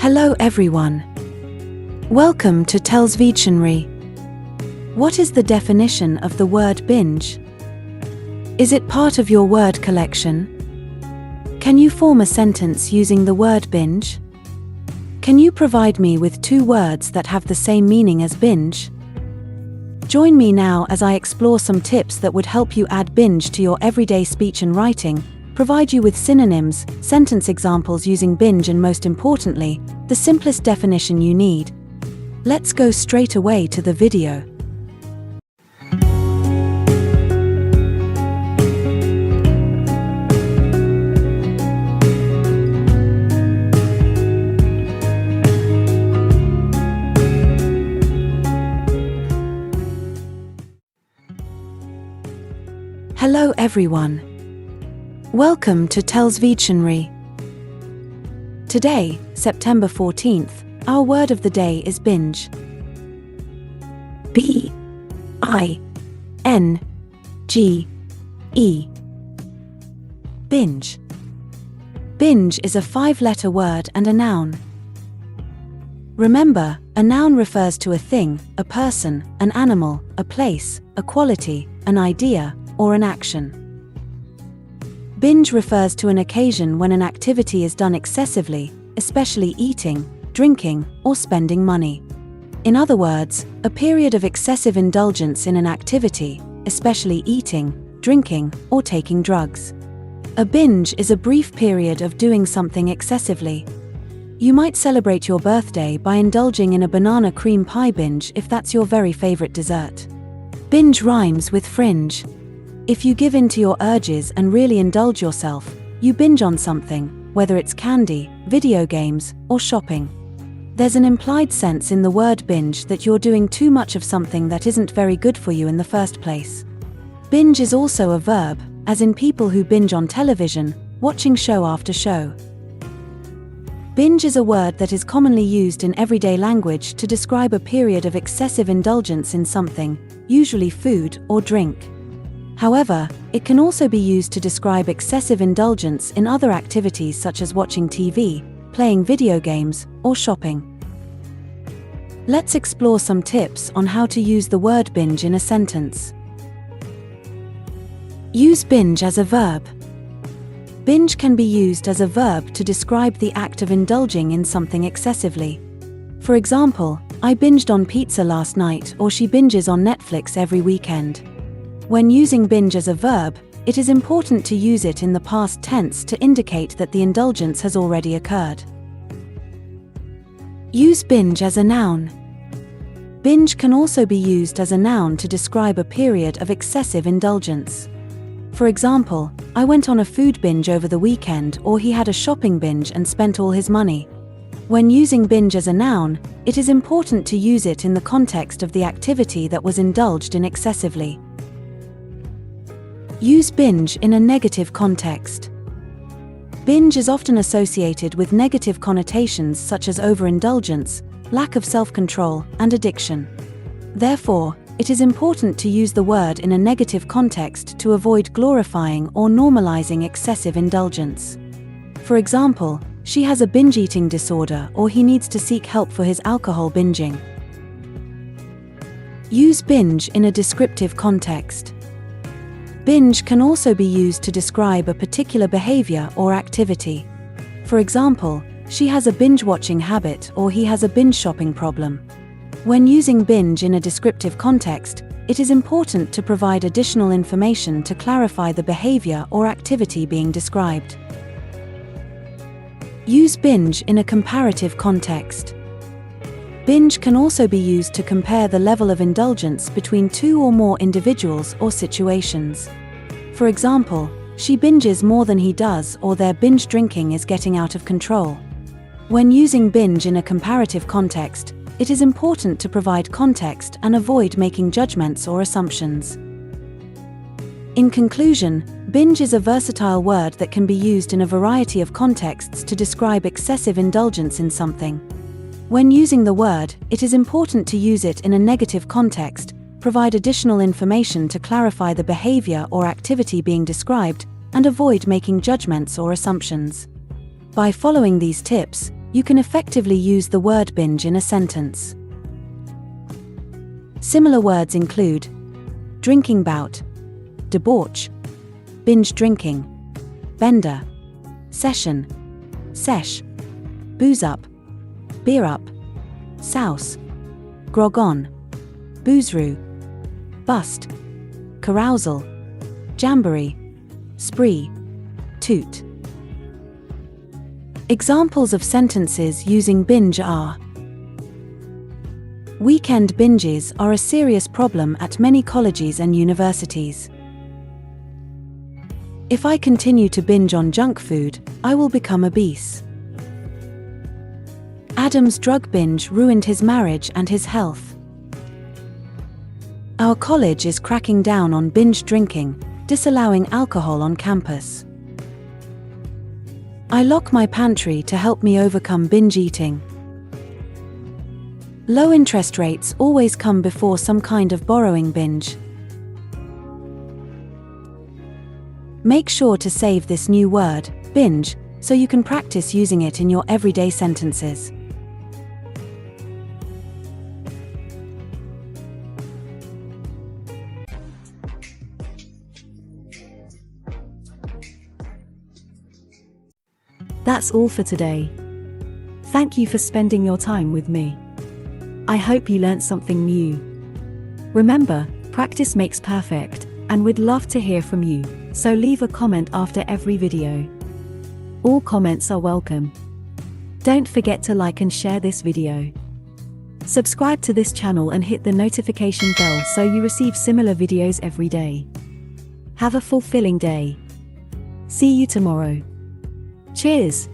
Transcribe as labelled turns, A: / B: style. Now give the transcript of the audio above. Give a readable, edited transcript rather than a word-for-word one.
A: Hello everyone. Welcome to TELLS Videtionary. What is the definition of the word binge? Is it part of your word collection? Can you form a sentence using the word binge? Can you provide me with 2 words that have the same meaning as binge? Join me now as I explore some tips that would help you add binge to your everyday speech and writing, provide you with synonyms, sentence examples using binge, and most importantly, the simplest definition you need. Let's go straight away to the video. Hello everyone. Welcome to TELLS Videtionary. Today, September 14th, our word of the day is binge. B-I-N-G-E. Binge. Binge is a 5-letter word and a noun. Remember, a noun refers to a thing, a person, an animal, a place, a quality, an idea, or an action. Binge refers to an occasion when an activity is done excessively, especially eating, drinking, or spending money. In other words, a period of excessive indulgence in an activity, especially eating, drinking, or taking drugs. A binge is a brief period of doing something excessively. You might celebrate your birthday by indulging in a banana cream pie binge if that's your very favorite dessert. Binge rhymes with fringe. If you give in to your urges and really indulge yourself, you binge on something, whether it's candy, video games, or shopping. There's an implied sense in the word binge that you're doing too much of something that isn't very good for you in the first place. Binge is also a verb, as in people who binge on television, watching show after show. Binge is a word that is commonly used in everyday language to describe a period of excessive indulgence in something, usually food or drink. However, it can also be used to describe excessive indulgence in other activities such as watching TV, playing video games, or shopping. Let's explore some tips on how to use the word binge in a sentence. Use binge as a verb. Binge can be used as a verb to describe the act of indulging in something excessively. For example, I binged on pizza last night, or she binges on Netflix every weekend. When using binge as a verb, it is important to use it in the past tense to indicate that the indulgence has already occurred. Use binge as a noun. Binge can also be used as a noun to describe a period of excessive indulgence. For example, I went on a food binge over the weekend, or he had a shopping binge and spent all his money. When using binge as a noun, it is important to use it in the context of the activity that was indulged in excessively. Use binge in a negative context. Binge is often associated with negative connotations such as overindulgence, lack of self-control, and addiction. Therefore, it is important to use the word in a negative context to avoid glorifying or normalizing excessive indulgence. For example, she has a binge eating disorder, or he needs to seek help for his alcohol binging. Use binge in a descriptive context. Binge can also be used to describe a particular behavior or activity. For example, she has a binge-watching habit, or he has a binge shopping problem. When using binge in a descriptive context, it is important to provide additional information to clarify the behavior or activity being described. Use binge in a comparative context. Binge can also be used to compare the level of indulgence between 2 or more individuals or situations. For example, she binges more than he does, or their binge drinking is getting out of control. When using binge in a comparative context, it is important to provide context and avoid making judgments or assumptions. In conclusion, binge is a versatile word that can be used in a variety of contexts to describe excessive indulgence in something. When using the word, it is important to use it in a negative context, provide additional information to clarify the behavior or activity being described, and avoid making judgments or assumptions. By following these tips, you can effectively use the word binge in a sentence. Similar words include drinking bout, debauch, binge drinking, bender, session, sesh, booze up, beer up, souse, grog on, boozeroo, bust, carousal, jamboree, spree, toot. Examples of sentences using binge are: weekend binges are a serious problem at many colleges and universities. If I continue to binge on junk food, I will become obese. Adam's drug binge ruined his marriage and his health. Our college is cracking down on binge drinking, disallowing alcohol on campus. I lock my pantry to help me overcome binge eating. Low interest rates always come before some kind of borrowing binge. Make sure to save this new word, binge, so you can practice using it in your everyday sentences.
B: That's all for today. Thank you for spending your time with me. I hope you learned something new. Remember, practice makes perfect, and we'd love to hear from you, so leave a comment after every video. All comments are welcome. Don't forget to like and share this video. Subscribe to this channel and hit the notification bell so you receive similar videos every day. Have a fulfilling day. See you tomorrow. Cheers!